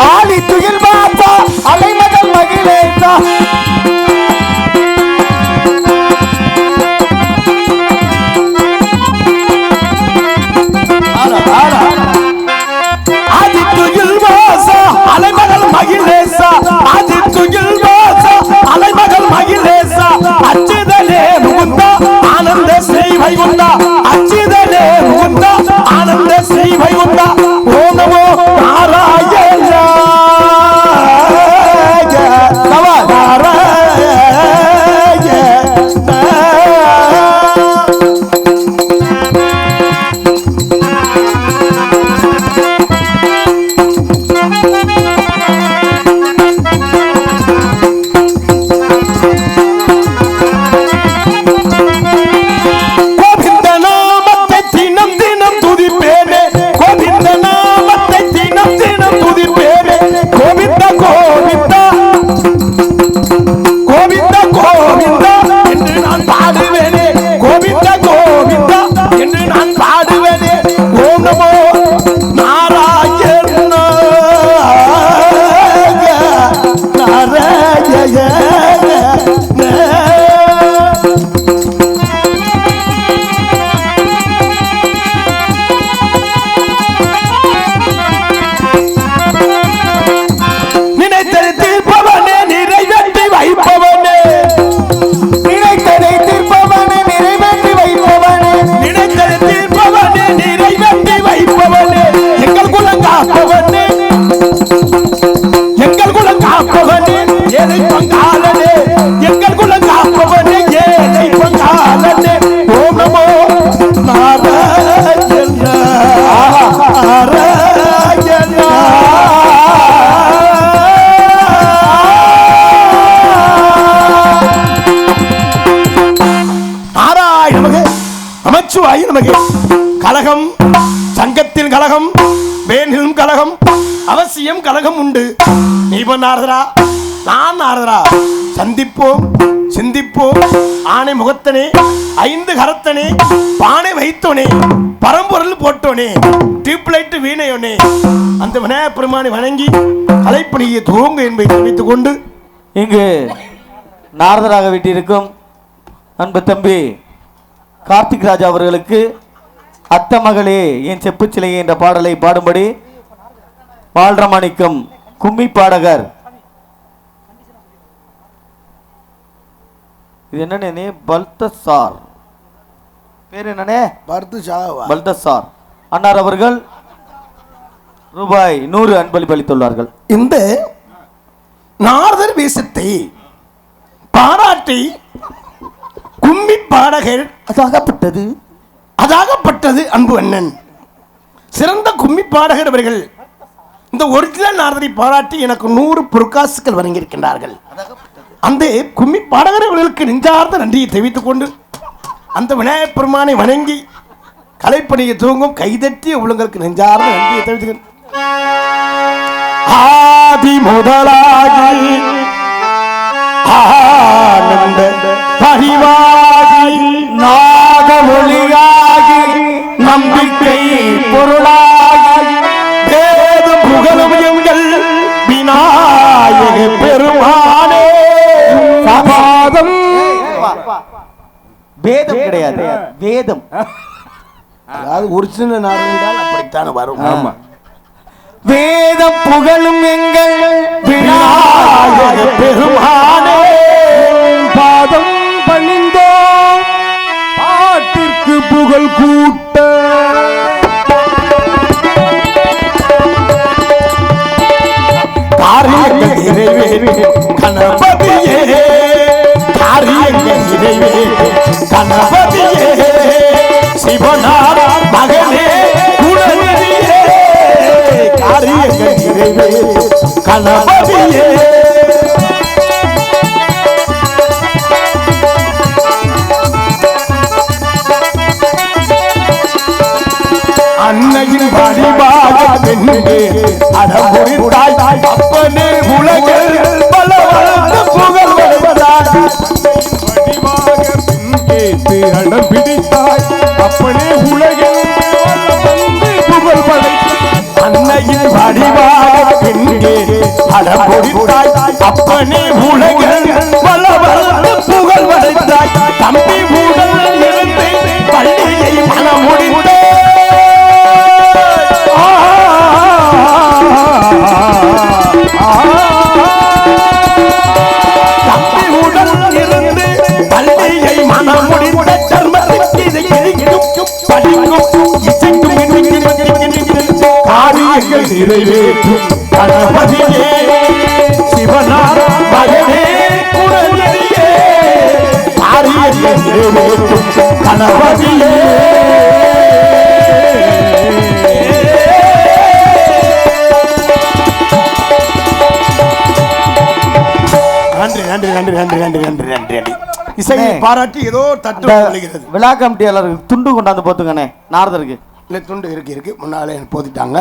ஆதி துயில் பாப்பா அலைமகள் மகிழேசா ஆதித்துயில் வாசா அலைமகள் மகிழேசா ஆதித்துயில் வாசா அலைமகள் மகிழேசா அச்சிதலே முகுந்தா ஆனந்த ஸ்ரீ வைகுண்டா அச்சிதலே முகுந்தா ஆனந்த ஸ்ரீ வைகுண்டா ஓம் நமோ நாராயண கலகம் சங்கத்தில் கலகம் வேனிலும் கலகம் அவசியம் கலகம் உண்டு. நீ நாரதரா நான் நாரதரா சந்திப்போம் சிந்திப்போம். ஆனை முகத்தனே ஐந்து கரத்தனே பானை வைத்தோனே பரம்பொருள் போட்டோனே டியூப்லைட் வீணையோனே அந்த விநாயகப் பெருமானை வணங்கி கலைப்பணியை துவங்க என்பதை தெரிவித்துக் கொண்டு இங்கு நாரதராக வீட்டிருக்கும் அன்பு தம்பி கார்த்திக் ராஜா அவர்களுக்கு அத்த மகளே என் செப்பு சிலையே என்ற பாடலை பாடும்படி பால்ரமாணிக்கம் கும்மி பாடகர் இது என்னன்னே பல்தசார் பேர் என்னன்னே பல்தசார் அன்னார் அவர்கள் ரூபாய் 100 அன்பளிப்பு அளித்துள்ளார்கள். இந்த நாரதர் வேஷத்தை பாராட்டி கும்மி பாடகர் அதாகப்பட்டது அன்பு அண்ணன் சிறந்த கும்மி பாடகர் அவர்கள் இந்த ஒரிஜினல் நாரதரை பாராட்டி எனக்கு 100 பொற்காசுகள் வழங்கியிருக்கின்றார்கள். அந்த கும்மி பாடகர்களுக்கு நெஞ்சார்ந்த நன்றியை தெரிவித்துக் கொண்டு அந்த விநாயகப் பெருமானை வணங்கி கலைப்பணியை துவங்கும் கைதட்டி உள்ளங்களுக்கு நெஞ்சார்ந்த நன்றியை தெரிவித்துக் ஆதி முதலாகி ஆனந்த பரிவாகி நாகமொழியாகி நம்பிக்கை பொருளாகி வேதம் புகழும் எங்கள் விநாயக பெருமானே. சபாதம் வேதம் கிடையாது, வேதம். அதாவது ஒரிஜினல் நாடு என்றால் அப்படித்தான் வரும். ஆமா, வேதம் புகழும் எங்கள் விநாயக பெருமானே. பாதம் பணிந்தோம் பாட்டிற்கு புகழ் கூட்ட காரியங்கள் நிறைவேற்று கணபதியே காரியங்கள் நிறைவேற்று கணபதியே சிவனார் மகனே குணநிதியே காரியங்கள் நிறைவேற்று கணபதியே அன்னையின் வழிபாக பெண்ணே அடமுடித்தாய் அப்பனே உலகில் பல வளர்ந்து புகழ் வருவதாய் வழிபாக பெண் கேட்டு அடம் பிடித்தாய் அப்பனே உலகில் புகழ் படைத்தாய் அன்னையின் வழிபாக பெண் அடம்பொடித்தாய் அப்பனே உலகில் வளவளந்து புகழ் வளைத்தாய் தம்பி உடல் இருந்து பள்ளியை மனம் முடித்தே தம்பி உடல் இருந்து பள்ளியை மனம் முடித்த தர்மத்திற்கு இதை எரிக்கும் படிக்கும் இசைக்கும் காரியங்கள் நிறைவேற்றும் கணபதியே சிவனார் மகனே குணநிதியே காரியங்கள் நிறைவேற்றும் கணபதியே நன்றி நன்றி நன்றி நன்றி நன்றி நன்றி நன்றி நன்றி இசையை பாராட்டி ஏதோ தட்டு விழுகிறது. விழா கமிட்டியாளருக்கு துண்டு கொண்டாந்து போத்துங்கண்ணே நாரதருக்கு. இல்லை துண்டு இருக்கு முன்னாலே போத்திட்டாங்க.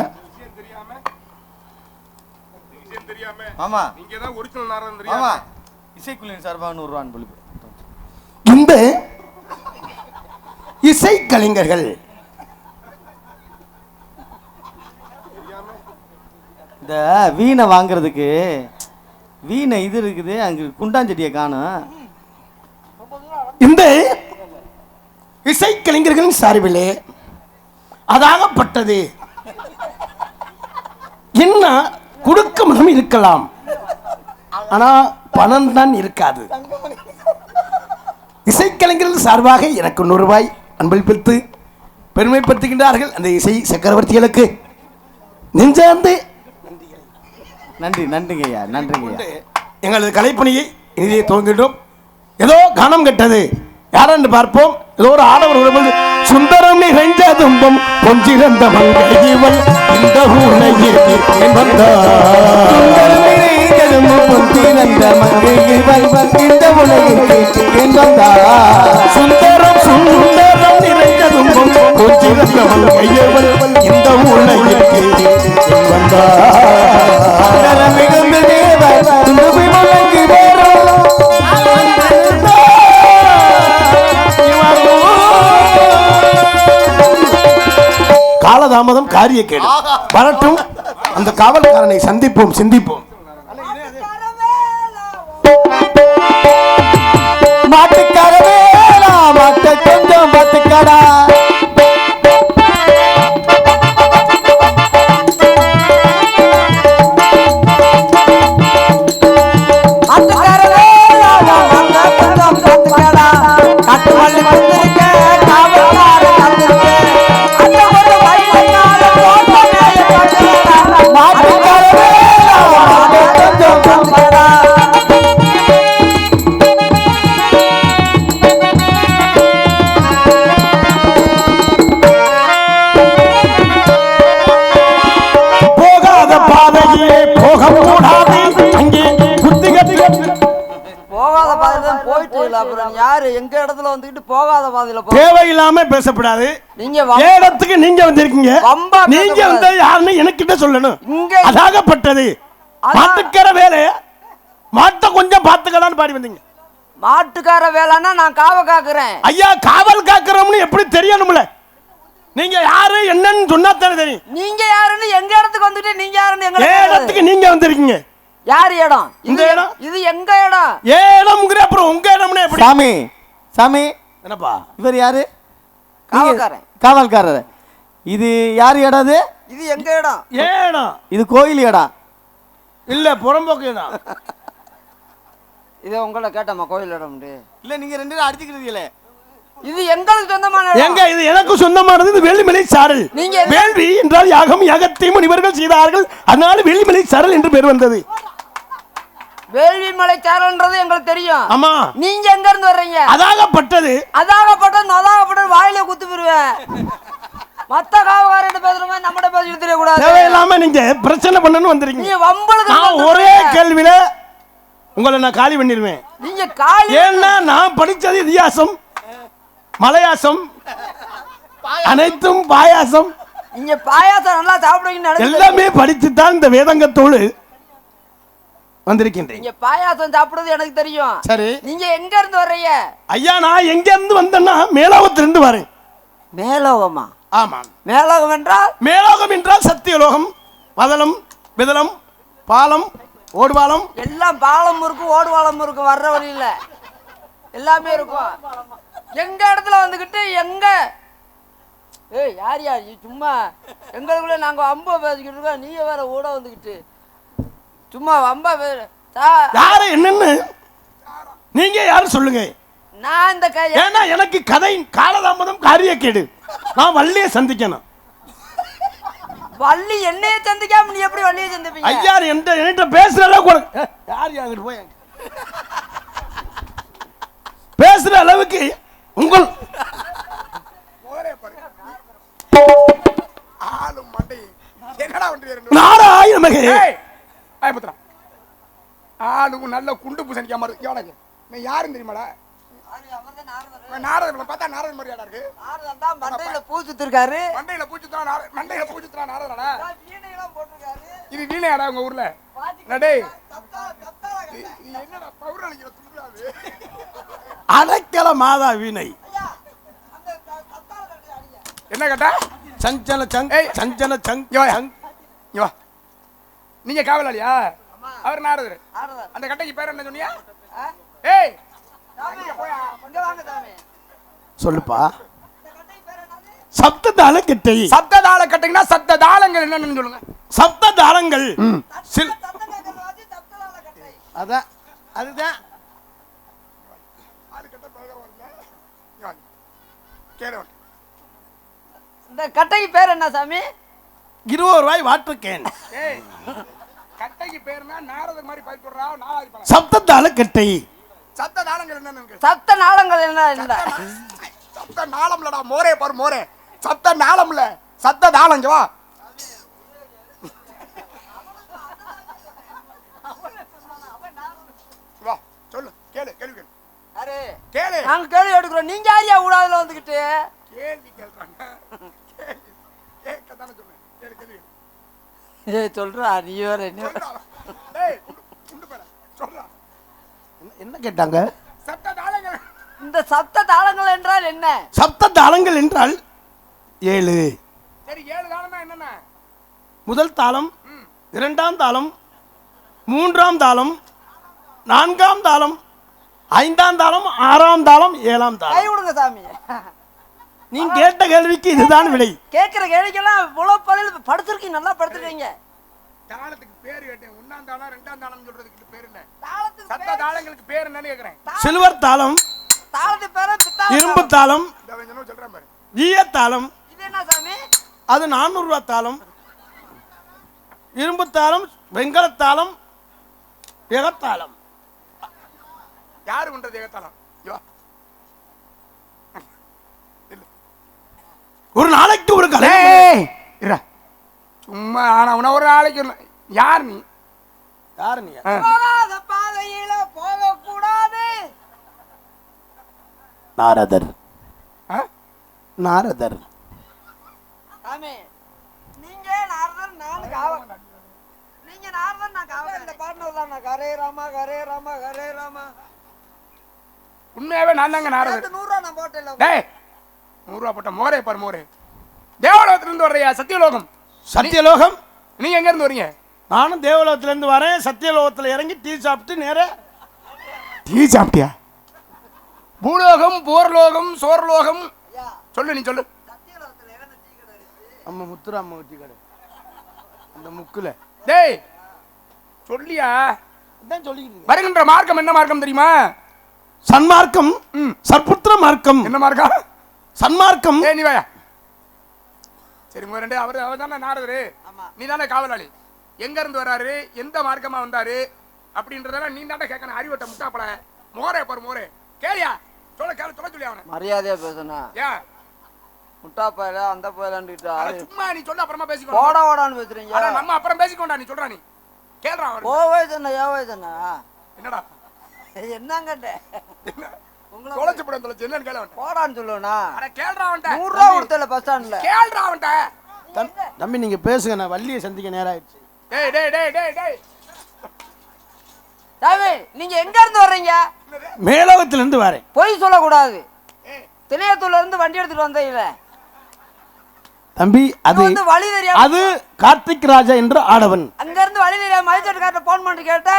ஆமா நீங்க தான் ஒரிஜினல் நாரதன் தெரியுமா? ஆமா இசைக்குழுவின் சார்பாக 100 ரூபாய் அன்பளிப்பு. இந்த இசை கலைஞர்கள் இந்த வீணை வாங்குறதுக்கு வீணை இது இருக்குது, அங்க குண்டாஞ்செடியை காணும். இந்த இசை கலைஞர்களின் சார்பிலே அதாகப்பட்டது என்ன கொடுக்க மனம் இருக்கலாம், ஆனா பணம் தான் இருக்காது. இசைக்கலைஞர்கள் சார்பாக எனக்கு 100 ரூபாய் அன்பளிப்பித்து பெருமைப்படுத்துகின்றார்கள் அந்த இசை சக்கரவர்த்திகளுக்கு நெஞ்சார்ந்து நன்றி. நன்றிங்க ஐயா, நன்றிங்க. எங்களது கலைப்பணியை இனிதே துவங்கிட்டோம். ஏதோ கானம் கெட்டது யாரென்று பார்ப்போம். ஏதோ ஒரு ஆடவர் சுந்தரம் நிறைஞ்ச துன்பம் பொஞ்சிறந்த மங்கைவள் இந்த ஊனையில் சுந்தரம் சுந்தரம் நிறைஞ்ச துன்பம் பொஞ்சிறந்த மங்கைவள் இந்த ஊனையில் மிகுந்த தேவர் காலதாமதம் காரிய கேடு வரட்டும். அந்த காவல்காரனை சந்திப்போம் சிந்திப்போம். மாட்டுக்கார வேலா மாட்ட கொஞ்சம் பார்த்துக்கடா. தேவையில்லாம பேசப்படாது. நீங்க இடத்துக்கு நீங்க வந்திருக்கீங்க, நீங்க வந்து யாருன்னு எனக்கிட்ட சொல்லணும். அதாகப்பட்டது மாட்டுக்கார வேலை, மாட்டை கொஞ்சம் பார்த்துக்கலான்னு பாடி வந்தீங்க. மாட்டுக்கார வேலைன்னா நான் காவல் காக்குறேன். ஐயா காவல் காக்குறோம்னு எப்படி தெரியணும்ல? நீங்க யாரு என்னன்னு சொன்னா தானே தெரியும். நீங்க யாருன்னு எங்க இடத்துக்கு வந்துட்டு நீங்க யாருன்னு எங்க இடத்துக்கு நீங்க வந்திருக்கீங்க. யார் இடம்? இந்த இடம் இது எங்க இடம்? இடம்ங்கற அப்புறம் உங்க இடம்னே எப்படி? சாமி சாமி என்னப்பா இவர் யாரு? காவல்காரன். காவல்காரர். இது யார் இடம்? இது எங்க இடம்? இடம் இது கோயில் இடம் இல்ல, புறம்போக்கு இடம். இத உங்களை கேட்டமா கோயில் இடம் இல்ல, நீங்க 2 பேரும் அடிச்சுக்கிறீங்களே. இது எங்களுக்கு சொந்தமான எங்க? இது எனக்கு சொந்தமானது. இது வேலிமலை சாரல். நீங்க வேள்வி என்றால் யாகம், யாகத்தை முனிவர்கள் செய்தார்கள், அதனால வேலிமலை சாரல் என்று பேர் வந்தது. வேள்வி மலை சாரல்ன்றது எங்களுக்கு தெரியும். ஆமா. நீங்க எங்க இருந்து வர்றீங்க? அதாகப்பட்டது வாயில குத்து போடுவேன். மத்த காவகாரன் பேசுறவங்க நம்மட பேசி தெரிய கூடாது. தேவையில்லாம நீங்க பிரச்சனை பண்ணனும் வந்திருக்கீங்க. நீங்க வம்பளுக்கு நான் ஒரே கேள்வியில உங்களை நான் காலி பண்ணிடுவேன். நீங்க காலி ஏன்னா நான் படிச்சது இதிகாசம், மலையாசம், அனைத்தும் பாயாசம். நீங்க பாயாசம் நல்லா சாப்பிடுவீங்க. எல்லாமே படிச்சுதான் இந்த வேதங்கத்தோடு வந்திருக்கின்றேன். நீங்க பாயாசம் சாப்பிடுறது எனக்கு தெரியும். சரி, நீங்க எங்க இருந்து வர்றீங்க? ஐயா நான் எங்க இருந்து வந்தேன்னா மேலோகத்திலிருந்து வரேன். மேலோகமா? ஆமா. மேலோகம் என்றால்? மேலோகம் என்றால் சத்தியலோகம், வதலம், விதலம், பாலம், ஓடுவாளம் எல்லாம் பாலம் இருக்கும், ஓடுவாளம் இருக்கும், வர்ற வழியில எல்லாமே இருக்கும். எங்க இடத்துல வந்துகிட்டு எங்க ஏய் யார் யார் சும்மா எங்களுக்குள்ள நாங்க அம்பா பேசிக்கிட்டு இருக்கோம், நீங்க வேற ஓட வந்துகிட்டு சும்மா அம்பா யாரு என்னன்னு நீங்க யாரும் சொல்லுங்க. நான் இந்த ஏன்னா எனக்கு கதை காலதாமதம் காரியக்கேடு. நான் வள்ளியை சந்திக்கணும். வள்ளி என்னைய சந்திக்காம நீ எப்படி வள்ளியை சந்திப்பீங்க? ஐயா என்கிட்ட பேசுற அளவுக்கு யார் அங்கிட்டு போய் பேசுற அளவுக்கு உங்கள் நாராய நமகே. ஆளுக்கு நல்ல குண்டு பூசணிக்கா மாதிரி எவனுக்கு நீ யாரும் தெரியுமாடா? நாரதன் பார்த்தா நாரதன் மாதிரியாடா இருக்கு. மண்டையில பூச்சுத்திருக்காரு. மண்டையில பூச்சுத்தான் நாரதனா? இது வீணையாடா உங்க ஊர்ல? டேய் என்னடா பௌராணிக துள்ளாது? அடக்கல மாதா வீணை. என்ன கேட்டா? சஞ்சல சங் சஞ்சல சங் யோ நீங்க காவலாளியா? அவர் நாரதர். அந்த கட்டைக்கு பேர் என்ன சொன்னியா? ஏய் சொல்லுப்பா. சப்ததாள கட்டை. சப்ததாள கட்டைனா சப்த தாளங்கள் என்னன்னு சொல்லுங்க. சப்த தாளங்கள் அதான் அதுதான். இந்த கட்டைக்கு பேர் என்ன சாமி? 20 ரூபாய் வாட்டர் கேன். கட்டைக்கு பேர்னா நாரதர் மாதிரி பைப் போடுறா. நாலாவது சப்ததாள கட்டை. சப்த தாளங்கள் என்னன்னு? சப்த நாளங்கள் என்ன? இல்ல சப்த நாளம்லடா மோரே பாரு மோரே. சப்த நாளம்ல சப்த தாளங்க வா. வா சொல்லு கேளு கேள்வி கேளு. அரே கேளு. நாங்க கேள்வி எடுக்கிறோம். நீங்க யாரியா ஊடாதுல வந்துகிட்டு கேள்வி கேள்றாங்க. கேட்கதானே சொல்றேன். கேளு கேள்வி. ஏய் சொல்றா நீ வேற என்ன? டேய் குண்டு பேர சொல்றா. என்ன கேட்டாங்க? சப்த தாளங்கள். இந்த சப்த தாளங்கள் என்றால் என்ன? சப்த தாளங்கள் என்றால் 7. சரி 7 தாளம்னா என்னன்னா? முதல் தாளம், இரண்டாம் தாளம், மூன்றாம் தாளம், நான்காம் தாளம், ஐந்தாம் தாளம், ஆறாம் தாளம், 7ஆம் கை தாளம். விடுங்க சாமி. நீ கேட்ட கேள்விக்கு இதுதான் விடை. கேட்கிற கேள்விக்கெல்லாம் இவ்வளவு பதில் படுத்திருக்கீங்க, நல்லா படுத்துருக்கீங்க. தாளத்துக்கு பேர் கேட்டேன். 1ஆம் தாளம் 2ஆம் தாளம் சொல்றதுக்கு பேர் இல்ல. சப்த தாளங்களுக்கு பேர் என்னன்னு கேக்குறேன். சில்வர் தாளம், தாளத்துக்கு பேரு பித்தாள இரும்பு தாளம், இந்த வெஞ்சனும் சொல்றேன் பாரு. ஈய தாளம், இது என்ன சாமி? அது 400 ரூபாய் தாளம். இரும்பு தாளம், வெங்கலத்தாளம், எகத்தாளம். யாரு பண்றது ஏகத்தாளம்? யோ ஒரு நாளைக்கு ஒரு கலை. இரா சும்மா ஆனா ஒரு நாளைக்கு யார் நீ? யாரு நீ? போகாத பாதையில போக கூடாது. நாரதர். நாரதர். சாமி நீங்க நாரதர், நான் காவல். நீங்க நாரதர், நான் காவல். இந்த பாட்னர் தான். நான் ஹரே ராமா ஹரே ராமா ஹரே ராமா. உண்மையாவே நான் தாங்க நாரதர். 100 ரூபாய் நான் போட்டேன்ல. டேய் 100 ரூபாய் போட்ட மோரே பாரு மோரே. தேவலோகத்துல இருந்து வர்றியா? சத்தியலோகம். சத்தியலோகம். நீங்க எங்க இருந்து வரீங்க? நானும் தேவலோகத்துல இருந்து வரேன். சத்தியலோகத்துல இறங்கி டீ சாப்பிட்டு நேரா டீ சாப்பிட்டியா? பூலோகம், போர்லோகம், சோர்லோகம் சொல்லு. நீ சொல்லு. சத்தியலோகத்துல என்ன டீ கடை இருக்கு? நம்ம முத்துராம டீ கடை அந்த முக்குல. டேய் சொல்லியா? அதான் சொல்லிக்கிறீங்க. வருகின்ற மார்க்கம் என்ன மார்க்கம் தெரியுமா? சன்மார்க்கம், சற்புத்திர மார்க்கம். என்ன மார்க்கம்? சன்மார்க்கம். ஏய் நீ வாயா. சரி உங்க ரெண்டு அவர் தானே நாரதரு, நீ தானே காவலாளி. எங்க இருந்து வராரு, எந்த மார்க்கமா வந்தாரு அப்படின்றதெல்லாம் நீ தானே கேட்கணும். அறிவட்ட முட்டாப்பட மோரே பாரு மோரே. கேளியா? சொல்ல கேளு. சொல்ல சொல்லி அவனை மரியாதையா பேசணும். ஏன் முட்டா பயல அந்த பயலான்ட்டு சும்மா நீ சொல்ல அப்புறமா பேசிக்கோ. ஓட ஓடான்னு பேசுறீங்க. அட நம்ம அப்புறம் பேசிக்கோண்டா. நீ சொல்றா. நீ கேளுடா அவன். ஓ வயசுண்ணா ஏ வயசுண்ணா என்னடா என்னங்கட்ட உங்களை தொலைச்சு போட தொலைச்சு என்னன்னு கேளு அவன். போடான்னு சொல்லுவனா? அட கேளுடா அவன்ட்ட. 100 ரூபாய் கொடுத்தல பஸ் ஸ்டாண்ட்ல. கேளுடா அவன்ட்ட. தம்பி நீங்க பேசுங்க, நான் வள்ளியை சந்திக்க நேரம் ஆயிடுச்சு. டேய் டேய் டேய் டேய் டேய் சாமி நீங்க எங்க இருந்து வர்றீங்க? மேலோகத்துல இருந்து வரேன். பொய் சொல்லக்கூடாது. திணையத்தூர்ல இருந்து வண்டி எடுத்துட்டு வந்தீங்களே. தம்பி அது வந்து வழி தெரியாம அது கார்த்திக் ராஜா என்ற ஆடவன். அங்க இருந்து வழி தெரியாம மதிச்சோட்டுக்காரட்ட போன் பண்ணி கேட்டா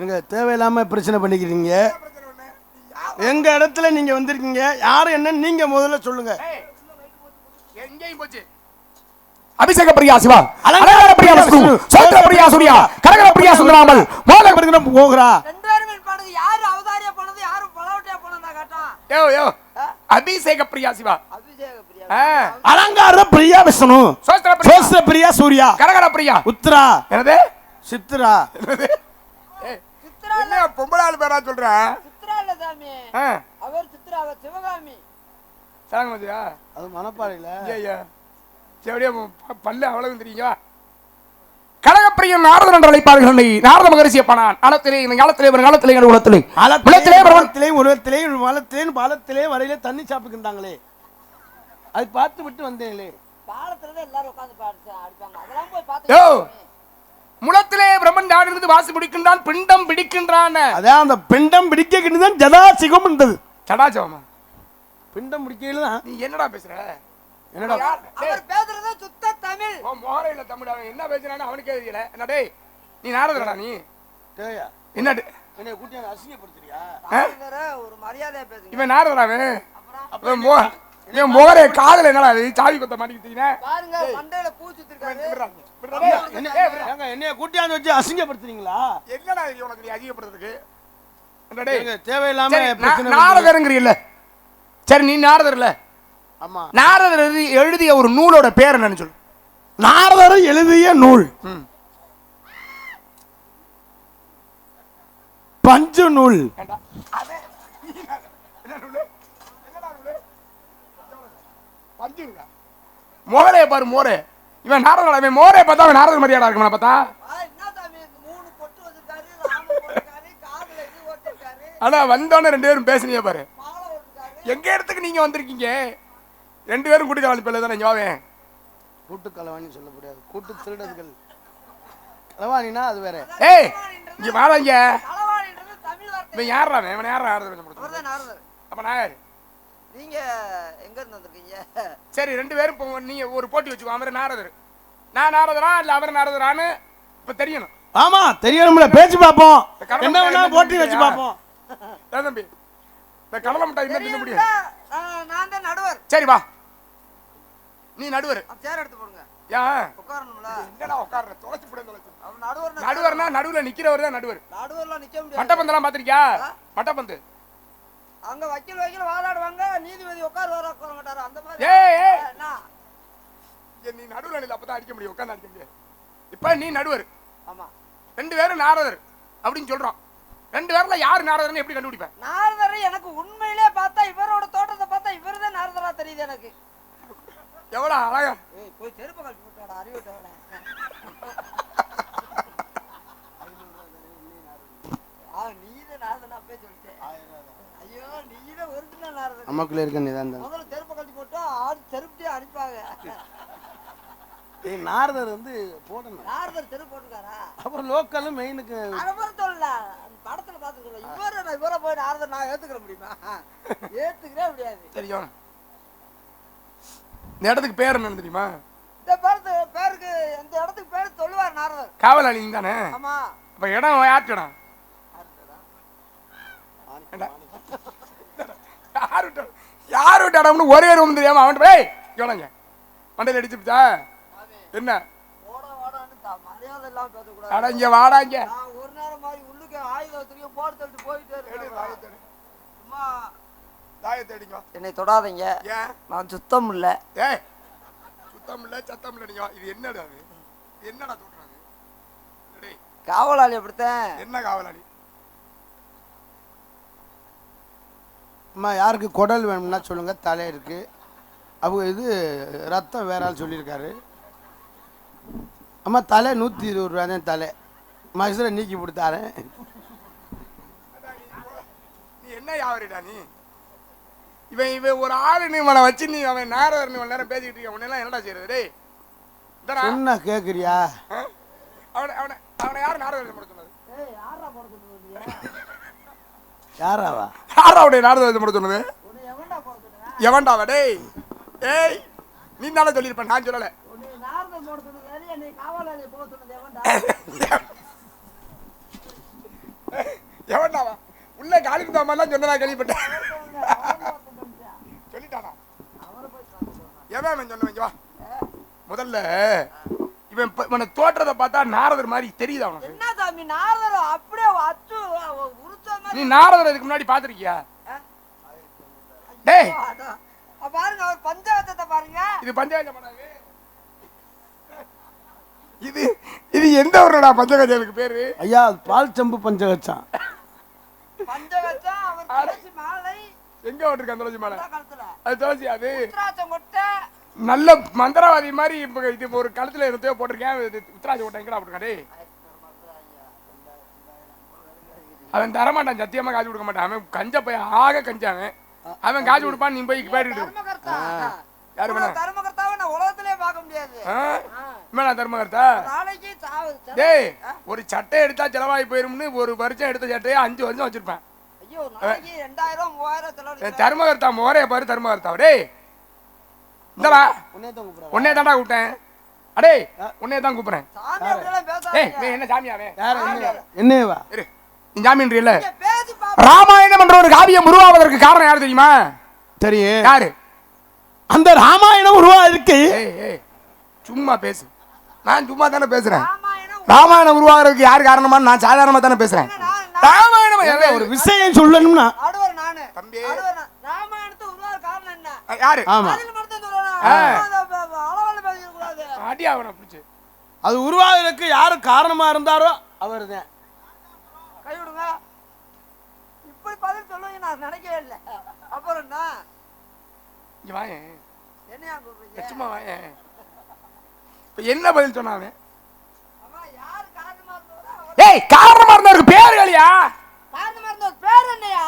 எங்க தேவையில்லாம பிரச்சனை பண்ணிக்கிறீங்க. எங்க இடத்துல நீங்க வந்திருக்கீங்க, யாரு என்ன நீங்க முதல்ல சொல்லுங்க. எங்கேயும் போச்சு. அபிஷேக பிரியா சிவா, அலங்கார பிரியா விஷ்ணு, சௌத்திர பிரியா சூர்யா, கரகர பிரியா சுந்தராமல், மோதக பிரியா போகிறா. ரெண்டு பேரும் பாடுங்க. யாரு அவதாரியா போனது, யாரு பலவட்டியா போனதா கேட்டா. யோ அபிஷேக பிரியா சிவா, அபிஷேக பிரியா, அலங்கார பிரியா விஷ்ணு, சௌத்திர பிரியா சூர்யா, கரகர பிரியா உத்ரா, என்னது சித்ரா. சித்ரா என்ன பொம்பளால் பேரா சொல்ற? சித்ரா இல்ல சாமி, அவர் சித்ரா, அவர் சிவகாமி. சாங்க மதியா அது மனப்பாறையில. ஐயா செவடியா பல்லு அவ்வளவு தெரியுங்க. கனகப்பிரியன் நாரதன் என்று அழைப்பார்கள். நாரத மகரிஷிய பானான் காலத்திலே, இந்த காலத்திலே, ஒரு காலத்திலே, உலகத்திலே, உலகத்திலே, உலகத்திலே, உலகத்திலே, வளத்திலே, பாலத்திலே வரையில தண்ணி சாப்பிட்டுக்கிட்டாங்களே, அது பார்த்து விட்டு வந்தேங்களே. பாலத்துல எல்லாரும் உட்கார்ந்து அடிப்பாங்க. அதெல்லாம் போய் யோ பார்த்து முளத்திலே பிரம்மன் யாரிருந்து வாசி முடிக்கின்றான், பிண்டம் பிடிக்கின்றான். அதான் அந்த பிண்டம் பிடிக்கின்றதான் ஜடாசிகம் இருந்தது. சடாச்சவமா பிண்டம் பிடிக்கல தான். நீ என்னடா பேசுற? என்னடா அவர் பேசுறது சுத்த தமிழ். மோரையில தமிழ். அவன் என்ன பேசுறான்னு அவனுக்கே தெரியல. என்ன டேய், நீ நாரதடா நீ? டேயா என்ன என்னை கூட்டி அசிங்கப்படுத்துறியா? ஒரு மரியாதையா பேசுங்க. இவன் நாரதடாவே. இவன் மோரே காதல என்னடா அது சாவி கொத்த மாட்டிக்கிட்டீங்க. பாருங்க மண்டையில பூ சுத்திருக்காரு. என்னைய கூட்டியாந்து வச்சு அசிங்கப்படுத்துறீங்களா? என்னடா உனக்கு நீ அதிகப்படுறதுக்கு? என்ன டேய் தேவையில்லாம நாரதருங்கறீல்ல. சரி நீ நாரதர் இல்ல. ஆமா. நாரதர் எழுதிய ஒரு நூலோட பேர் என்னன்னு சொல்லு. நாரதர் எழுதிய நூல் பஞ்சு நூல். மோரே பாரு மோரே. இவன் நாரதர். இவன் மோரே பார்த்தா அவன் நாரதர் மரியாதை இருக்குமா பார்த்தா? ஆனா வந்தோடனே ரெண்டு பேரும் பேசுனீங்க பாரு. எங்க இடத்துக்கு நீங்க வந்திருக்கீங்க? ரெண்டு பேரும் கூட்டு கலவாணி தானே ஞாபகம். கூட்டு கலவாணி சொல்ல முடியாது, கூட்டு திருடர்கள். கலவாணினா அது வேற. ஏய் இங்க வாங்க. இவன் யாரா? இவன் யாரா? நாரதர். அப்ப நான் யாரு? நீங்க எங்க இருந்து வந்திருக்கீங்க? சரி ரெண்டு பேரும் நீங்க ஒரு போட்டி வச்சுக்கோ. அவர் நாரதர், நான் நாரதரா இல்ல அவர் நாரதரான்னு இப்ப தெரியணும். ஆமா தெரியணும்ல, பேச்சு பாப்போம். என்ன வேணா போட்டி வச்சு பாப்போம். தம்பி இந்த கடலை மிட்டாய் என்ன தின்ன முடியும்? நான் தான் நடுவர். சரி வா நீ நடுவர். சேர் எடுத்து போடுங்க. ஏன் உட்காரணும்ல? என்னடா உட்கார்ற? தொலைச்சு போடு தொலைச்சு. அவன் நடுவர். நடுவர்னா நடுவுல நிக்கிறவர் தான் நடுவர். நடுவர்லாம் நிக்க முடியாது. மட்டப்பந்தெல்லாம் பாத்திருக்கியா? மட்டப்பந்து அங்க வக்கீல் வாதாடுவாங்க, நீதிபதி உட்கார மாட்டாரு. அந்த மாதிரி நீ நடுவுல நில்ல, அப்பதான் அடிக்க முடியும், உட்கார்ந்து அடிக்க முடியாது. இப்ப நீ நடுவர். ஆமா. ரெண்டு பேரும் நாரதர் அப்படின்னு சொல்றோம். ரெண்டு பேர்ல யாரு நாரதர்னு எப்படி கண்டுபிடிப்பேன்? நாரதர் எனக்கு உண்மையிலே பார்த்தா இவரோட தோட்டத்தை பார்த்தா இவரு தான் நாரதரா தெரியுது எனக்கு. எவ்வளவு அழகா. போய் செருப்பு கழட்டி போட்டு அறிவிட்டவன. நீதான் நாரதன் அப்பே சொல்லிட்டேன். ஐயோ நீதான் ஒரிஜினல் நாரதன். நமக்குள்ள இருக்க நீதான். முதல்ல செருப்பு கழட்டி போட்டா ஆடு செருப்பிட்டே அனுப்பாங்க. நாரதர் வந்து போடணும். நாரதர் செருப்பு போட்டுக்காரா? அப்புறம் லோக்கலும் மெயினுக்கு அப்புறம் சொல்லல படத்துல பாத்துக்கலாம். இவரை போய் நாரதர் நான் ஏத்துக்கிற முடியுமா? ஏத்துக்கிறே முடியாது. தெரியும். இந்த இடத்துக்கு பேர் என்ன தெரியுமா? இந்த பேருக்கு இந்த இடத்துக்கு பேர் சொல்லுவார் நாரதர். காவலாளி தானே? ஆமா. அப்ப இடம் யாருக்கு இடம்? யாரு விட்ட இடம்னு ஒரே ரூம் தெரியாம அவன் போய் கேளுங்க மண்டையில் அடிச்சுட்டா என்ன? மரியாதை எல்லாம் பேசக்கூடாது. அடங்க வாடாங்க. ஒரு நேரம் மாதிரி உள்ளுக்கு ஆயுதத்திலையும் போட்டு தள்ளிட்டு போயிட்டே சும்மா தாயத்தடிங்க. என்னை தொடாதீங்க. ஏன்? நான் சுத்தம் இல்ல. ஏய் சுத்தம் இல்ல சத்தம் இல்ல. இது என்னடா? என்னடா சொல்றாங்க? காவலாளி அப்படித்தான். என்ன காவலாளி? அம்மா யாருக்கு குடல் வேணும்னா சொல்லுங்க, தலை இருக்கு. அவங்க இது ரத்தம் வேற ஆள் சொல்லியிருக்காரு. அம்மா தலை 120 ரூபா தான் தலை. மகசூரை நீக்கி கொடுத்தாரேன். நீ என்ன யாவரிடா நீ? இவன் ஒரு ஆளுன்னு இவனை வச்சு நீ அவன் நாரதர்னு இவன் நேரம் பேசிக்கிட்டு இருக்க. உன்னெல்லாம் என்னடா செய்யறது? டேய் என்ன கேட்குறியா? அவனை யாரு நாரதர் போட சொன்னது? யாராவா? யாராவுடைய நாரதர் போட சொன்னது? எவன்டாவ டேய் ஏய் நீ தானே சொல்லியிருப்ப நான் சொல்லல நாரதன் போட சொன்னது என்னை காவலாளியை போக சொன்னது எவன்டா? எவன்டாவா உள்ள காலிருந்த மாதிரிலாம் சொன்னதா கேள்விப்பட்டேன் சொல்லிட்டானா எவன் சொன்னவங்க வா முதல்ல இவனை தோற்றதை பார்த்தா நாரதர் மாதிரி தெரியுது அவனுக்கு. என்ன சாமி நாரதர் அப்படியே அச்சு உருச்ச மாதிரி. நீ நாரதர் இதுக்கு முன்னாடி பாத்திருக்கியா? டேய் பாருங்க அவர் பஞ்சவத்தத்தை பாருங்க. இது பஞ்சாயத்து பண்ணாது. இது இது எந்த ஊருடா பஞ்சகஜனுக்கு பேரு? ஐயா பால் செம்பு பஞ்சகச்சான். பஞ்சகச்சம் அவர் துளசி மாலை எங்க ஓட்டிருக்க அந்த துளசி மாலை? கழுத்துல. அது துளசி அது உத்திராட்சம் கொட்டை. நல்ல மந்திரவாதி மாதிரி இப்ப இது ஒரு கழுத்துல இருந்தே போட்டிருக்கேன். உத்திராட்சம் கொட்டை எங்கடா போட்டிருக்கா? டேய் அவன் தரமாட்டான், சத்தியமா காசு கொடுக்க மாட்டான். அவன் கஞ்ச போய் ஆக கஞ்சாவன். அவன் காசு கொடுப்பான், நீ போய் போயிட்டு தர்மகர்த்தா. யாரு பண்ண தர்மகர்த்தாவை நான் உலகத்திலே பார்க்க முடியாது. இவன் தர்மகர்த்தா. நாளைக்கு டேய் ஒரு சட்டை எடுத்தா செலவாகி போயிரும்னு ஒரு வருஷம் எடுத்த சட்டையை 5 வருஷம் வச்சிருப்பேன். ஐயோ நாளைக்கு 2000 3000 செலவு. தர்மகர்த்தா மோரைய பாரு தர்மகர்த்தா. டேய் இந்தடா உன்னைய தான்டா கூப்பிட்டேன். அடே உன்னைய தான் கூப்பிடுறேன். சாமி அப்படிலாம் ஏய் பேசாதீங்க. நீ என்ன சாமியாவே? என்னவா இரு நீ சாமின்றீல்ல. பேசி பாப்பா. ராமாயணம் என்ற ஒரு காவியம் உருவாவதற்கு காரணம் யாரு தெரியுமா? தெரியும். யாரு? அந்த ராமாயணம் உருவாயிருக்கு. ஏய் ஏய் சும்மா பேசு. நான் சும்மா தானே பேசுறேன். ராமாயணம் ராமாயணம் உருவாகிறதுக்கு யார் காரணமா? நான் சாதாரணமா தானே பேசுறேன். ராமாயணம் ஒரு விஷயம் சொல்லணும்னா அடுவர் நானு. தம்பி. அடுவர் ராமாயணத்தை உருவாக காரணம் என்ன? யாரு? ஆமா அதில் மட்டும் சொல்லணும். அளவால பேச கூடாது. அடி அவனை பிடிச்சு. அது உருவாகிறதுக்கு யாரு காரணமா இருந்தாரோ அவர்தான். கை விடுங்க. இப்படி பதில் சொல்லுவீங்க நான் நினைக்கவே இல்லை. அப்புறம் என்ன? இங்க வாயேன். என்னையா கூப்பிடுறீங்க? சும்மா வாயேன். இப்ப என்ன பதில் சொன்னாங்க? அம்மா யார் காரணமா இருந்தவரோ அவர் ஏய் காரணமா இருந்தவருக்கு பேர் கலியா? காரணமா இருந்தவர் பேர் என்னையா?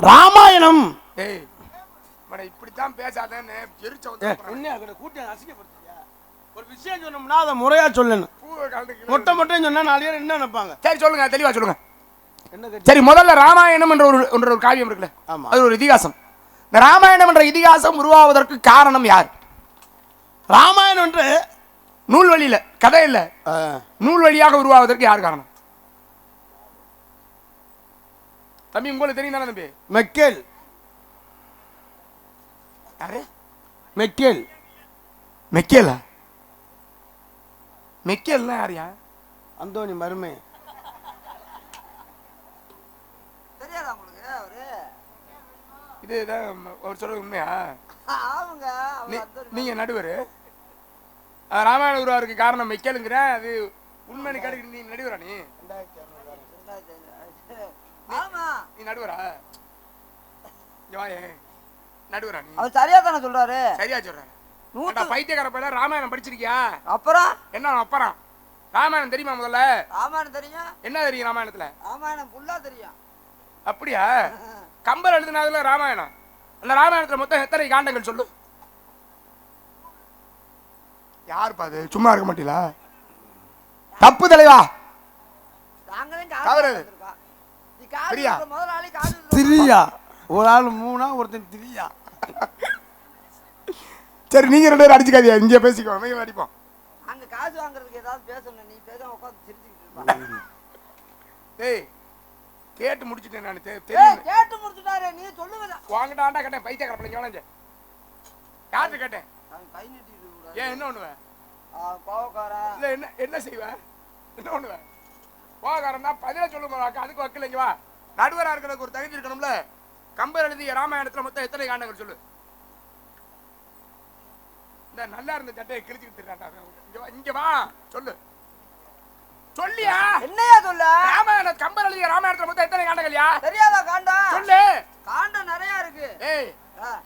ராமாயணம். ஏய் மட இப்படித்தான் பேசாதேன்னு எரிச்ச வந்து கூட்டி அசிங்கப்படுத்தியா? ஒரு விஷயம் சொன்னோம்னா அதை முறையா சொல்லணும். பூவை கலந்து மொட்டை மொட்டைன்னு சொன்னா 4 பேர் என்ன நினைப்பாங்க? சரி சொல்லுங்க, தெளிவா சொல்லுங்க. என்ன சரி முதல்ல ராமாயணம் என்ற ஒரு காவியம் இருக்குல்ல, ஆமா. அது ஒரு இதிகாசம். இந்த ராமாயணம் என்ற இதிகாசம் உருவாவதற்கு காரணம் யார்? ராமாயணம் என்று நூல் வழியில கதை இல்ல, நூல் வழியாக உருவாவதற்கு யார் காரணம்? தம்பி உங்களுக்கு தெரியும் தானே தம்பி? மெக்கேல். யாரு? மெக்கேல். மெக்கேலா? மெக்கேல்னா யாரியா? அந்தோனி மருமை. தெரியாதா உங்களுக்கு அவரு? இதுதான் அவர் சொல்றது உண்மையா? ஆமாங்க. நீங்க நடுவர். ராமாயண உருவாருக்கு காரணம் மெக்கேலுங்கிற அது உண்மைன்னு கேட்டு நீ நடுவரா? நீ ஆமா. நீ நடுவரா? நடுவரா நீ? அவர் சரியா தானே சொல்றாரு. சரியா சொல்ற. பைத்தியக்கார பையல ராமாயணம் படிச்சிருக்கியா? அப்புறம் என்ன அப்புறம் ராமாயணம் தெரியுமா? முதல்ல ராமாயணம் தெரியும். என்ன தெரியும் ராமாயணத்துல? ராமாயணம் ஃபுல்லா தெரியும். அப்படியா? கம்பர் எழுதினதுல ராமாயணம். அந்த ராமாயணத்துல மொத்தம் எத்தனை காண்டங்கள் சொல்லு? யார் பாது? சும்மா இருக்க மாட்டீங்களா? தப்பு தலைவா. தவறு. திரியா ஒரு ஆள் 3 ஒருத்தன் திரியா. சரி நீங்க 2 பேரும் அடிச்சுக்காதீங்க, இங்கே பேசிக்கோ. நீங்க அடிப்போம். அங்க காசு வாங்குறதுக்கு ஏதாவது பேசணும். நீ பேச உட்கார்ந்து சிரிச்சுக்கிட்டு இருப்பா. டேய் கேட்டு முடிச்சிட்டேன் நான். ஏய் கேட்டு முடிச்சிட்டாரே, நீ சொல்லுங்க. வாங்கடாண்டா கேட்டேன். பைத்தியக்கார பிள்ளைங்க வளஞ்சே. யார்ட்ட கேட்டேன்? கை நீட்டிட்டு கூடாது. ஏன் என்ன பண்ணுவ? கோவக்காரா. இல்ல என்ன என்ன செய்வ? என்ன பண்ணுவ? கோவக்காரன்னா பதில சொல்லுங்க. அதுக்கு வக்கீல் இங்க வா. நடுவரா இருக்கிறதுக்கு ஒரு தகுதி இருக்கணும்ல. கம்பர் எழுதிய ராமாயணத்துல மொத்தம் எத்தனை காண்டங்கள் சொல்லு? இந்த நல்லா இருந்த சட்டையை கிழிச்சுக்கிட்டு இருக்காண்டா. இங்க வா சொல்லு. சொல்லியா? என்னையா சொல்ல? ராமாயணம் கம்பர் எழுதிய ராமாயணத்துல மொத்தம் எத்தனை காண்டங்கள்யா? தெரியாதா காண்டா? சொல்லு. காண்டா நிறைய இருக்கு. ஏய்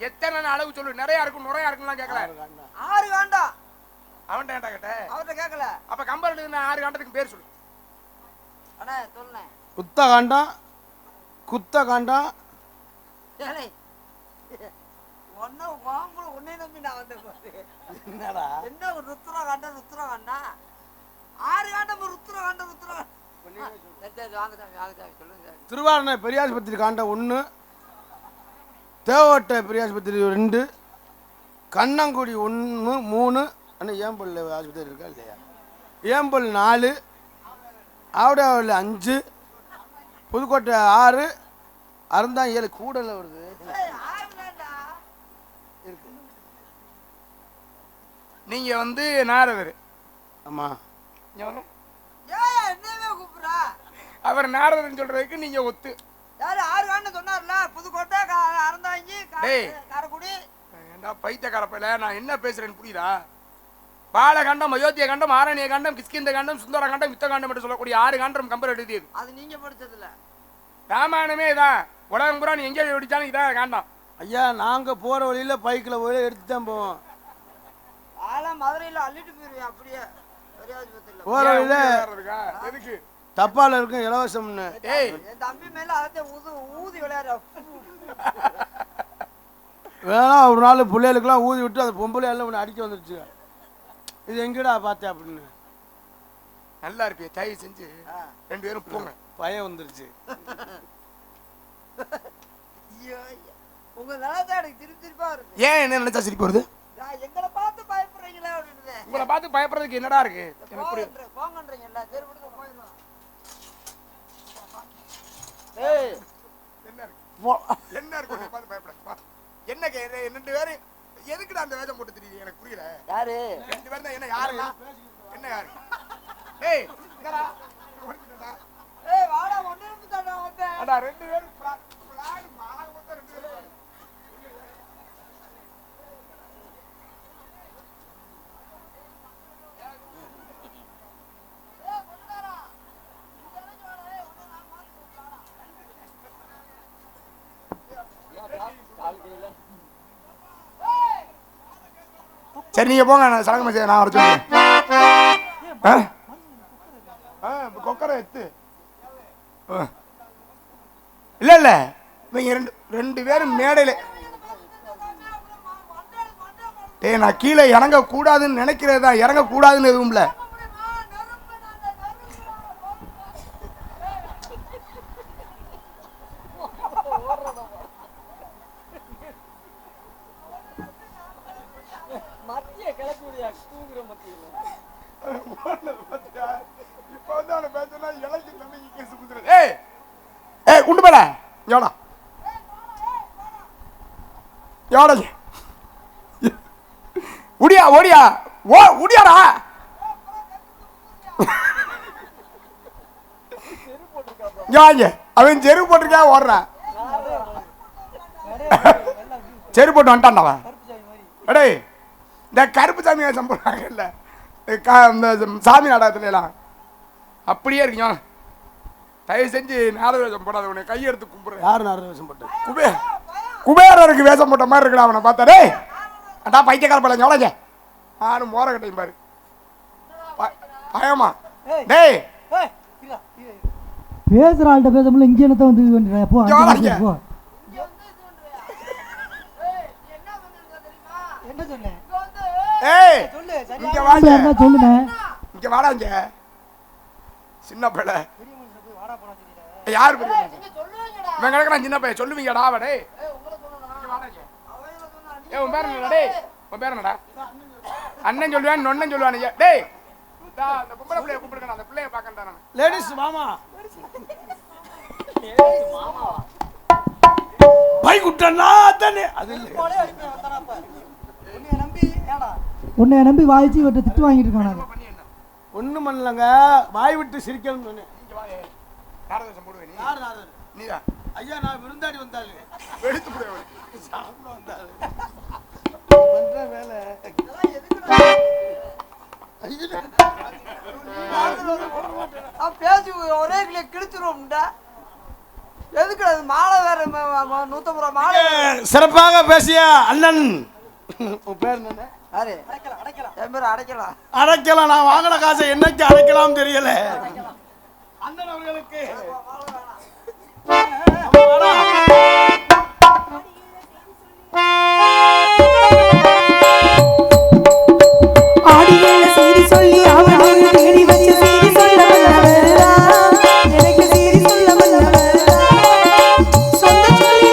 எத்தனை அளவு சொல்லு. நிறைய இருக்கும் நிறைய இருக்கும்லாம் கேட்கல. 6 காண்டா. அவன்கிட்ட ஏன்டா கேட்ட? அவர்ட்ட கேட்கல. அப்ப கம்பர் எழுதின 6 காண்டத்துக்கு பேர் சொல்லு. அண்ணா சொல்லேன். உத்தகாண்டம், குத்தகாண்டம். ஏலே ஒன்னு வாங்குற ஒன்னே நம்பி நான் வந்தேன் பாரு. என்னடா என்ன ஒரு ருத்ரா காண்டா 6 காண்டம் ருத்ரா. சரி வாங்க சாமி சொல்லுங்க சாமி. திருவாரணை பெரியாஸ்பத்திரி காண்டம் 1, தேவட்ட பெரிய ஆஸ்பத்திரி 2, கண்ணங்குடி 1, 3, ஆனால் ஏம்பல் ஆஸ்பத்திரி இருக்கா இல்லையா, ஏம்பல் 4, ஆவடாவில் 5, புதுக்கோட்டை 6, அறந்தான் 7, கூடல வருது இருக்கு. நீங்க வந்து நாரதர். ஆமா, அவர் நாரதர்னு சொல்றதுக்கு நீங்க ஒத்து. யாரு 6 காண்டு சொன்னார்ல, புதுக்கோட்டை அறந்தாங்கி காரக்குடி. ஏண்டா பைத்தியக்காரப்பையில நான் என்ன பேசுறேன்னு புரியுதா? பாலகண்டம், அயோத்திய கண்டம், ஆரணிய கண்டம், கிஷ்கிந்த கண்டம், சுந்தர கண்டம், யுத்த கண்டம் என்று சொல்லக்கூடிய 6 கண்டம் கம்பர் எழுதியது. அது நீங்க படிச்சதுல ராமாயணமே இதான். உலகம் பூரா நீ எங்கே படிச்சாலும் இதான் காண்டம். ஐயா நாங்கள் போகிற வழியில் பைக்கில் போய் எடுத்து தான் போவோம். ஆலாம் மதுரையில் அள்ளிட்டு போயிருவேன் அப்படியே. போகிற வழியில் எதுக்கு தப்பால் இருக்கும் இலவசம்னு. ஏய் என் தம்பி மேல அதை ஊதி விளையாடுற. வேணா ஒரு நாள் பிள்ளைகளுக்கெல்லாம் ஊதி விட்டு அந்த பொம்பளை எல்லாம் ஒன்று அடிக்க வந்துருச்சு. இது எங்கடா பார்த்தேன் அப்படின்னு. நல்லா இருப்பிய, தயவு செஞ்சு 2 பேரும் போங்க. பயம் வந்துருச்சு. உங்க நிலத்தை எனக்கு திருப்பா இருக்கு. ஏன் என்ன நினைச்சா சிரிப்பு வருது? எங்களை பார்த்து பயப்படுறீங்களே அப்படின்னு. உங்களை பார்த்து பயப்படுறதுக்கு என்னடா இருக்கு? எனக்கு புரியுது. போங்கன்றீங்கல்ல, சரி விடுங்க போயிடுவோம். என்ன இருக்கு பார்த்து பயப்பட? என்ன 2 பேரு எதுக்குடா அந்த வேஷம் போட்டு தெரியுது? எனக்கு புரியல. யாரு 2 பேர் தான்? என்ன யாருடா? என்ன யாரு? ஏய் என்னடா ஓடிட்டடா? ஏய் வாடா ஒண்ணே நிமிஷம்டா வந்தேன். அடா 2 பேரும் பிளான் மால மொத்த 2 பேரும். சரி நீங்க போங்க, நான் சலங்கமா செய்ய நான் வர சொல்லுங்க. கொக்கரை எத்து. இல்ல இல்ல இவங்க 2 பேரும் மேடையில. டேய் நான் கீழே இறங்க கூடாதுன்னு நினைக்கிறதா, இறங்க கூடாதுன்னு எதுவும் இல்ல. குண்டு மேல எவடா எவடா உடியா ஓடியா ஓ உடியாடா. அவன் செருப்பு போட்டிருக்கா ஓடுறான். செருப்பு போட்டு வந்துட்டான்டா. அடே இந்த கருப்பு சாமி வேஷம் போடுறாங்க இல்ல, இந்த சாமி நாடகத்துல எல்லாம் அப்படியே இருக்கீங்க. தயவு செஞ்சு நாரத வேஷம் போடாத, உன்னை கையெடுத்து கும்பிடுறேன். யார் நாரத வேஷம் போட்டு? குபேரருக்கு வேஷம் போட்ட மாதிரி இருக்கா அவனை பார்த்தாரே. அடா பைத்தியக்கார பழம் எவ்வளோங்க நானும் மோர கட்டையும் பாரு பயமா. டேய் பேசுற ஆள்கிட்ட பேச முடியல, இங்கே என்னத்த வந்து போ. என்ன சொன்னேன்? ஏய் இங்க வாங்க, சொல்லுங்க. இங்க வாடா. இங்க சின்ன பிள்ளை யாரு இவன் கிடக்குறான் சின்ன பையன். சொல்லுவீங்கடா அவடே. ஏ உன் பேர் என்னடா? டேய் உன் பேர் என்னடா? அண்ணன் சொல்லுவான், நொண்ணன் சொல்லுவான். டேய் அந்த பொம்பளை பிள்ளைய கூப்பிடுங்க, அந்த பிள்ளைய பார்க்கறேன் நான். லேடிஸ் மாமா பைக்குட்டனா தானே அது இல்ல. உன்னை நம்பி வாய்ச்சி விட்டு திட்டு வாங்கிட்டு இருக்காங்க. ஒன்றும் பண்ணலங்க, வாய் விட்டு சிரிக்கணும்னு சொன்னேன். நாரதம் போடுவே நீ. யார் நாரதர்? நீதான். ஐயா நான் விருந்தாடி வந்தாள் வெளுத்து போடுவே சாப்பிட வந்தாள். வேலை பேசி ஒரே கிளிய கிழிச்சிருவோம்டா. எதுக்கு அது மாலை வேற 150 ரூபா மாலை. சிறப்பாக பேசிய அண்ணன். உன் பேர் என்ன? யாரு? என் பேர் அடைக்கலாம். அடைக்கலாம். நான் வாங்கின காசை என்னைக்கு அடைக்கலாம் தெரியல. அண்ணன் அவர்களுக்கு ஆடியில செய்தி சொல்லி அவர்கள் தேடி வச்சு செய்தி சொல்ல வல்லவரா, எனக்கு செய்தி சொல்ல வல்லவரா, சொந்த சொல்லி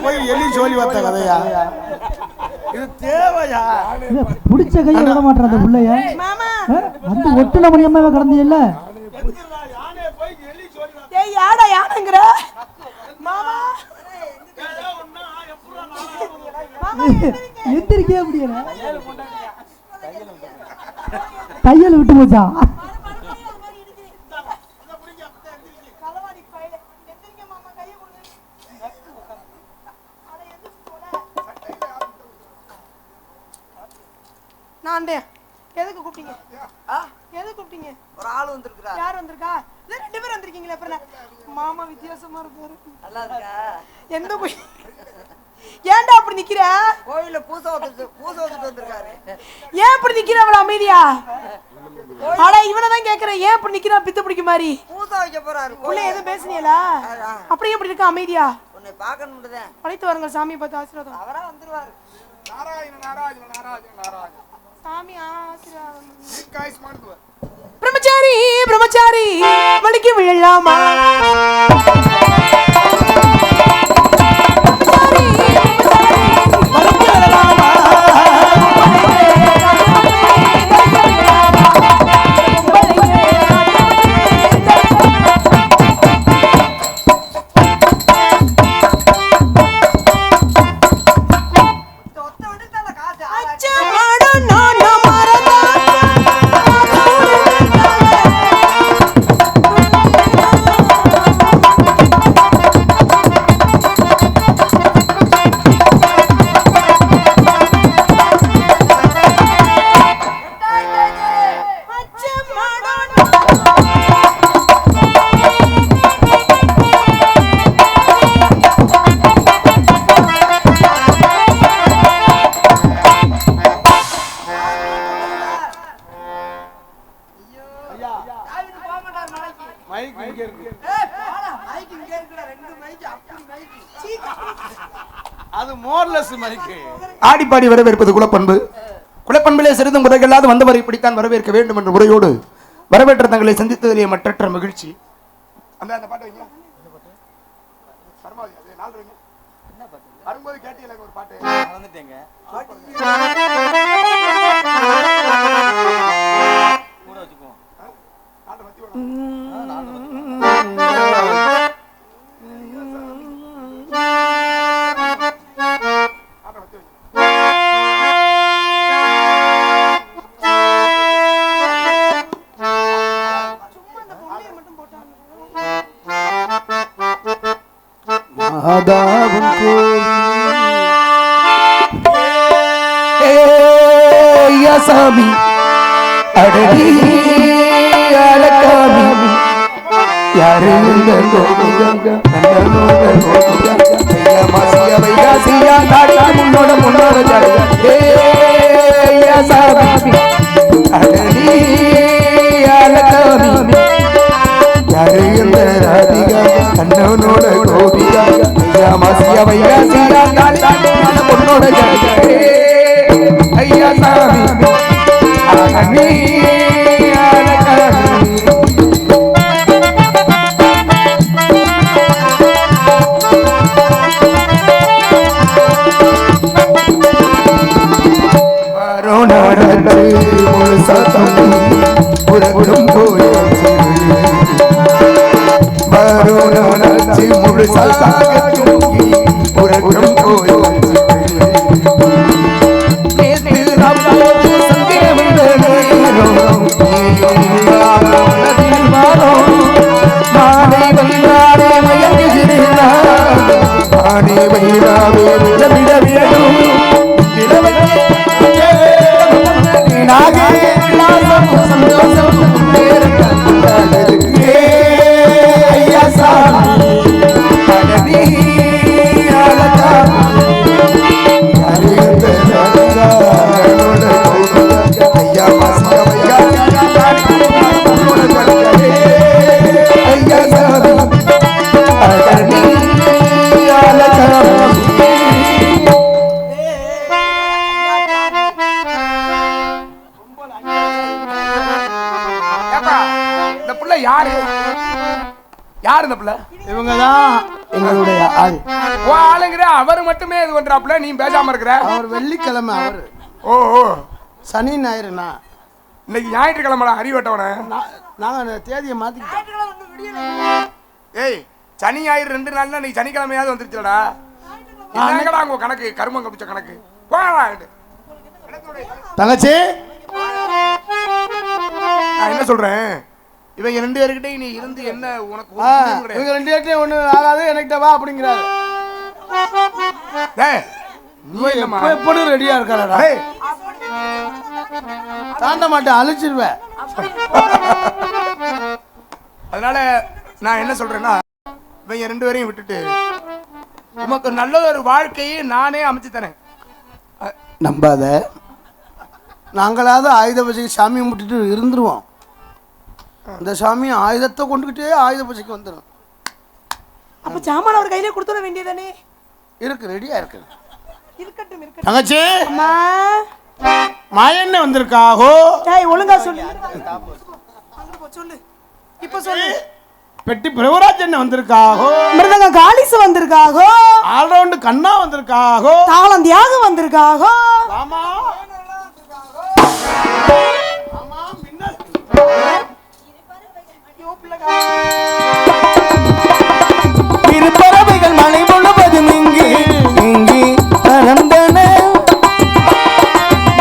போய் எலி சோழி வந்த கதையா இது தேவையா? பிடிச்ச கையை விட மாட்டேன் அந்த பிள்ளைய. அந்த ஒட்டுல மணியம்மாவை கடந்தியல்ல. ஏய் யாடா யானங்கற மாமா எந்திரிக்கவே முடியல. தையல் விட்டு போச்சா? நான் எதுக்கு கூப்பிட்டீங்க? எதுக்கு கூப்பிட்டீங்க? ஒரு ஆள் வந்திருக்கா. யார் வந்திருக்கா? இல்ல ரெண்டு பேரும் வந்திருக்கீங்களா? அப்புறம் மாமா வித்தியாசமா இருக்காரு. நல்லா இருக்கா? எந்த போய் ஏன்டா அப்படி நிக்கிற? கோயில்ல பூசை வச்சுட்டு வந்திருக்காரு. ஏன் இப்படி நிக்கிற? அவள அமைதியா? அட இவனதான் கேக்குறேன், ஏன் இப்படி நிக்கிற பித்து பிடிக்க மாதிரி? பூசை வைக்க போறாரு. உள்ள எதுவும் பேசுனீங்களா? அப்படியே இப்படி இருக்க அமைதியா? உன்னை பார்க்கணும்ன்றதே. அழைத்து வாருங்கள், சாமியை பார்த்து ஆசீர்வாதம். அவரா வந்துருவாரு. நாராயண நாராயண நாராயண நாராயண சாமி ஆசீர்வாதம். தீர்க்காயுஸ் மாண்டுவர். பிரம்மச்சாரி பிரம்மச்சாரி வலிக்கு விழலாமா? ஆடிப்பாடி வரவேற்பது குலப்பண்பு. குலப்பண்பிலே சிறிது முறைகளாவது வந்தவரை இப்படித்தான் வரவேற்க வேண்டும் என்ற முறையோடு வரவேற்ற தங்களை சந்தித்ததிலே மற்றற்ற மகிழ்ச்சி. அந்த பாட்டு வைங்க. வரும்போது கேட்டீங்க ஒரு பாட்டு வந்துட்டேங்க. கூட வச்சுக்குவோம். சாமி அடடி அழகாமி யாரு இந்த கோபிகங்க நன்னனோட கோபிகங்க ஐயா மாசிய வைகாசியா தாடா முன்னோட முன்னோட ஜாடா ஐயா சாமி அடடி அழகாமி யாரு இந்த ராதிகா நன்னனோட கோபிகங்க ஐயா மாசிய வைகாசியா தாடா முன்னோட ஜாடா ஐயா சாமி அகனி அழகாமி வரோணாடத்து முழுசாத்தம் உறக்கும் கோயில் வரோணாடத்து முழுசாத்தம் உறக்கும் கோயில் இவங்கதான் எங்களுடைய ஆள். ஆளுங்கிற அவர் மட்டுமே இது பண்றாப்புல, நீ பேசாம இருக்கிற. அவர் வெள்ளிக்கிழமை, அவர் ஓ ஓ சனி ஞாயிறுண்ணா. இன்னைக்கு ஞாயிற்றுக்கிழமை அறிவட்டவன. நாங்கள் அந்த தேதியை மாற்றிக்கிட்டோம். ஏய் சனி ஞாயிறு 2 நாள்னா நீ சனிக்கிழமையாவது வந்துருச்சுடா. என்னங்கடா உங்க கணக்கு, கருமம் கப்பிச்ச கணக்கு. போடா. தங்கச்சி நான் என்ன சொல்றேன், இவங்க 2 பேர்கிட்ட நீ இருந்து என்ன உனக்கு இவங்க 2 பேர்கிட்டயும் ஒன்றும் ஆகாது, எனக்கிட்ட வா அப்படிங்கிறாரு. எப்படி ரெடியா இருக்காரா? தாண்ட மாட்டேன், அழிச்சிருவேன். அதனால நான் என்ன சொல்றேன்னா, இவங்க 2 பேரையும் விட்டுட்டு உமக்கு நல்ல ஒரு வாழ்க்கையை நானே அமைச்சு தரேன். நம்பாத. நாங்களாவது ஆயுத பூஜைக்கு சாமி முட்டிட்டு இருந்துருவோம். இந்த சாமி ஆயுதத்தை கொண்டுகிட்டே ஆயுத பூஜைக்கு வந்துடும். அப்ப சாமான அவர் கையில கொடுத்துட வேண்டியதானே? இருக்கு, ரெடியா இருக்கு. இருக்கட்டும் இருக்கட்டும். தங்கச்சி அம்மா மாயண்ண வந்திருக்காகோ. டேய் ஒழுங்கா சொல்லு. சொல்லு இப்ப சொல்லு. பெட்டி பிரபுராஜ் என்ன வந்திருக்காகோ. மிருதங்க காலிஸ் வந்திருக்காகோ. ஆல்ரவுண்ட் கண்ணா வந்திருக்காகோ. தாளம் தியாகம் வந்திருக்காகோ. ஆமா இரு பறவைகள் மலை முழுவதும் இங்கு இங்கு பறந்தன.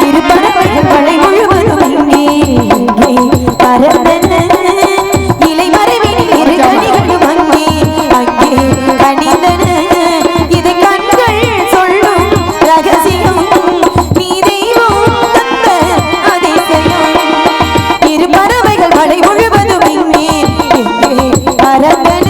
இரு பறவைகள் மலை முழுவதும் இங்கே இங்கே பறந்தன. இலை மறைவினில் இரு கனிகளும் அங்கே அங்கே கனிந்தன. இதை கண்கள் சொல்லும் ரகசியம், நீ தெய்வம் தந்த அதிசயம். இரு பறவைகள் மலை முழுவதும் இங்கே இங்கே பறந்தன.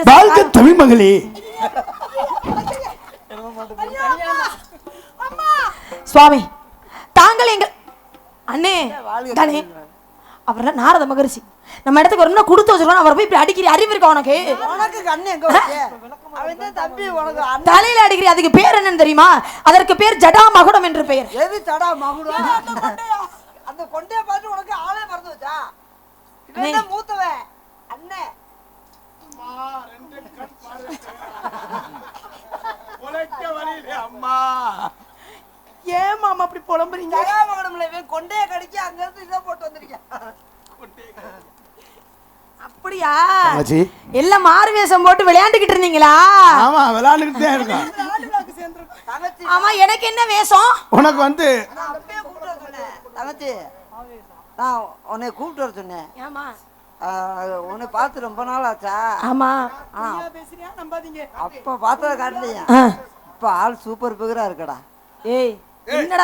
வாழ்க தமிழ் மகளே. சுவாமி தாங்கள் எங்க அண்ணே தானே அவர் நாரத மகரிஷி நம்ம இடத்துக்கு வரணும்னா கொடுத்து வச்சிருக்கோம். அவரை போய் இப்படி அடிக்கிற அறிவு இருக்கா உனக்கு? உனக்கு கண்ணு எங்க வச்சே? அவன் தான் தம்பி உனக்கு அண்ணன். தலையில அடிக்கிற அதுக்கு பேர் என்னன்னு தெரியுமா? அதற்கு பேர் ஜடா மகுடம் என்று பெயர். எது ஜடா மகுடம்? அந்த கொண்டைய பார்த்து உனக்கு ஆளே மறந்து வச்சா? இவன் மூத்தவன் அண்ணே. அம்மா ஏன் மாமா அப்படி புலம்புறீங்க? ஜடா மகுடம்ல இவன் கொண்டைய கடிச்சு அங்க இருந்து இத போட்டு வந்திருக்கேன். அப்படியா? தங்கச்சி எல்லாம் மாறுவேஷம் போட்டு விளையாண்டுகிட்டு இருந்தீங்களா? ஆமா விளையாண்டுகிட்டு தான் இருக்கோம். ஆமா எனக்கு என்ன வேஷம்? உனக்கு வந்து நான் அப்பவே கூப்பிட்டு வர சொன்னேன். தங்கச்சி நான் உன்னை கூப்பிட்டு வர சொன்னேன். ஏமா உன்னை பார்த்து ரொம்ப நாள் ஆச்சா? ஆமா. அப்ப பார்த்ததை காட்டலையா? இப்ப ஆள் சூப்பர் பிகரா இருக்கடா. ஏய் என்னடா